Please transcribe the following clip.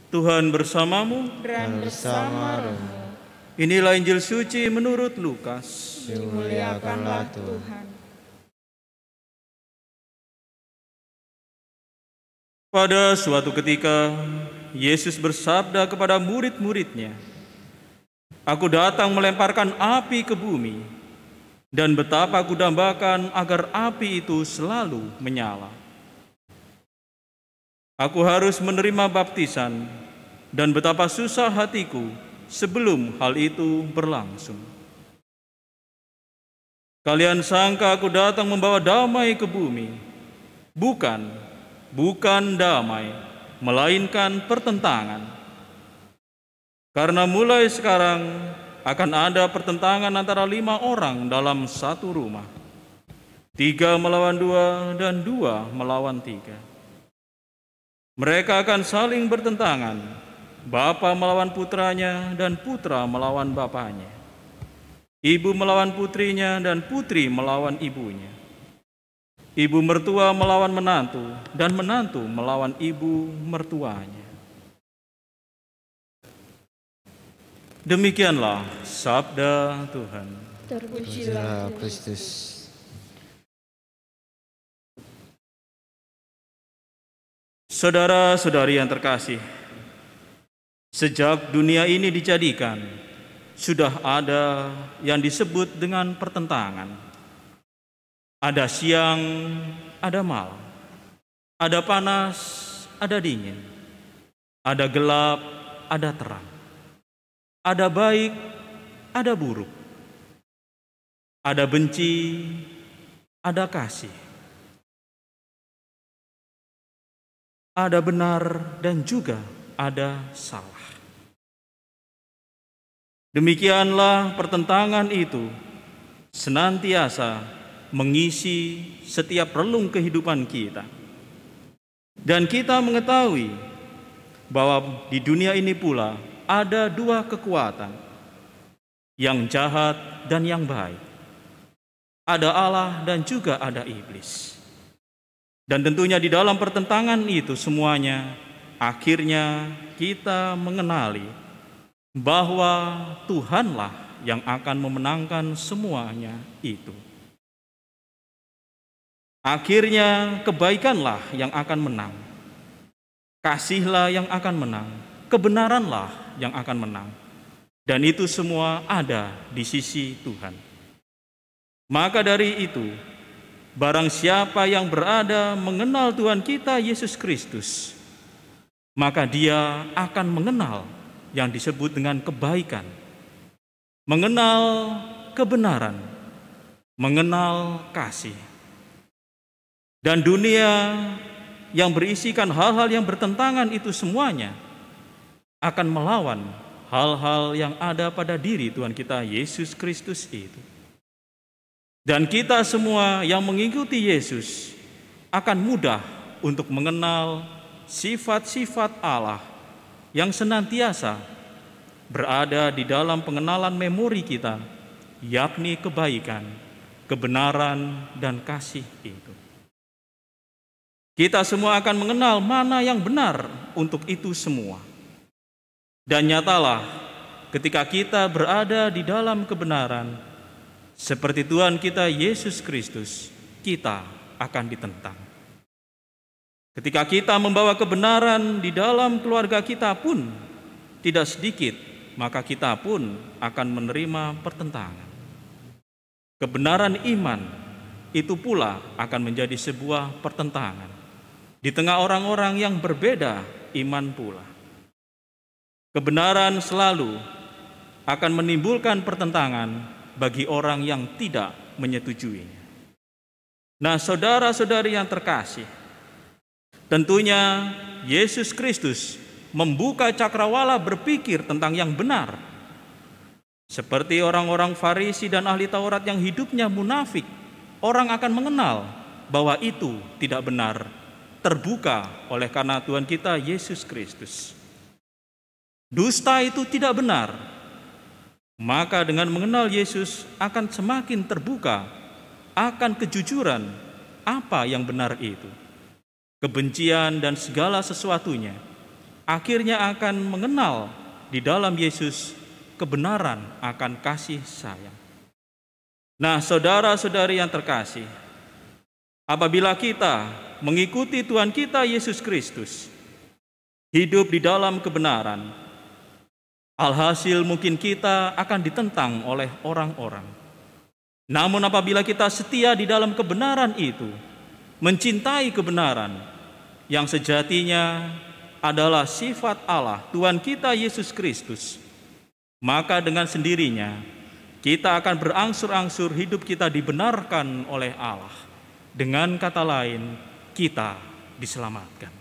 Tuhan bersamamu. Dan bersama rohmu. Inilah Injil suci menurut Lukas. Dimuliakanlah Tuhan. Pada suatu ketika, Yesus bersabda kepada murid-muridnya, "Aku datang melemparkan api ke bumi, dan betapa aku dambakan agar api itu selalu menyala. Aku harus menerima baptisan, dan betapa susah hatiku sebelum hal itu berlangsung. Kalian sangka aku datang membawa damai ke bumi. Bukan damai, melainkan pertentangan. Karena mulai sekarang akan ada pertentangan antara 5 orang dalam satu rumah. 3 melawan 2 dan 2 melawan 3. Mereka akan saling bertentangan, bapa melawan putranya dan putra melawan bapaknya, ibu melawan putrinya dan putri melawan ibunya, ibu mertua melawan menantu dan menantu melawan ibu mertuanya." Demikianlah sabda Tuhan. Terpujilah Kristus. Saudara-saudari yang terkasih, sejak dunia ini dijadikan, sudah ada yang disebut dengan pertentangan. Ada siang, ada malam. Ada panas, ada dingin. Ada gelap, ada terang. Ada baik, ada buruk. Ada benci, ada kasih. Ada benar dan juga ada salah. Demikianlah pertentangan itu senantiasa mengisi setiap relung kehidupan kita. Dan kita mengetahui bahwa di dunia ini pula ada 2 kekuatan, yang jahat dan yang baik. Ada Allah dan juga ada iblis. Dan tentunya di dalam pertentangan itu semuanya, akhirnya kita mengenali bahwa Tuhanlah yang akan memenangkan semuanya itu. Akhirnya kebaikanlah yang akan menang, kasihlah yang akan menang, kebenaranlah yang akan menang. Dan itu semua ada di sisi Tuhan. Maka dari itu, barang siapa yang berada mengenal Tuhan kita Yesus Kristus, maka dia akan mengenal yang disebut dengan kebaikan, mengenal kebenaran, mengenal kasih. Dan dunia yang berisikan hal-hal yang bertentangan itu semuanya akan melawan hal-hal yang ada pada diri Tuhan kita Yesus Kristus itu. Dan kita semua yang mengikuti Yesus akan mudah untuk mengenal sifat-sifat Allah yang senantiasa berada di dalam pengenalan memori kita, yakni kebaikan, kebenaran, dan kasih itu. Kita semua akan mengenal mana yang benar untuk itu semua. Dan nyatalah ketika kita berada di dalam kebenaran, seperti Tuhan kita Yesus Kristus, kita akan ditentang. Ketika kita membawa kebenaran di dalam keluarga kita pun, tidak sedikit, maka kita pun akan menerima pertentangan. Kebenaran iman itu pula akan menjadi sebuah pertentangan di tengah orang-orang yang berbeda iman pula. Kebenaran selalu akan menimbulkan pertentangan bagi orang yang tidak menyetujuinya. Nah, saudara-saudari yang terkasih, tentunya Yesus Kristus membuka cakrawala berpikir tentang yang benar. Seperti orang-orang Farisi dan ahli Taurat yang hidupnya munafik, orang akan mengenal bahwa itu tidak benar, terbuka oleh karena Tuhan kita Yesus Kristus. Dusta itu tidak benar. Maka dengan mengenal Yesus akan semakin terbuka akan kejujuran apa yang benar itu. Kebencian dan segala sesuatunya akhirnya akan mengenal di dalam Yesus kebenaran akan kasih sayang. Nah, saudara-saudari yang terkasih, apabila kita mengikuti Tuhan kita Yesus Kristus, hidup di dalam kebenaran, alhasil mungkin kita akan ditentang oleh orang-orang. Namun apabila kita setia di dalam kebenaran itu, mencintai kebenaran yang sejatinya adalah sifat Allah, Tuhan kita Yesus Kristus, maka dengan sendirinya kita akan berangsur-angsur hidup kita dibenarkan oleh Allah. Dengan kata lain, kita diselamatkan.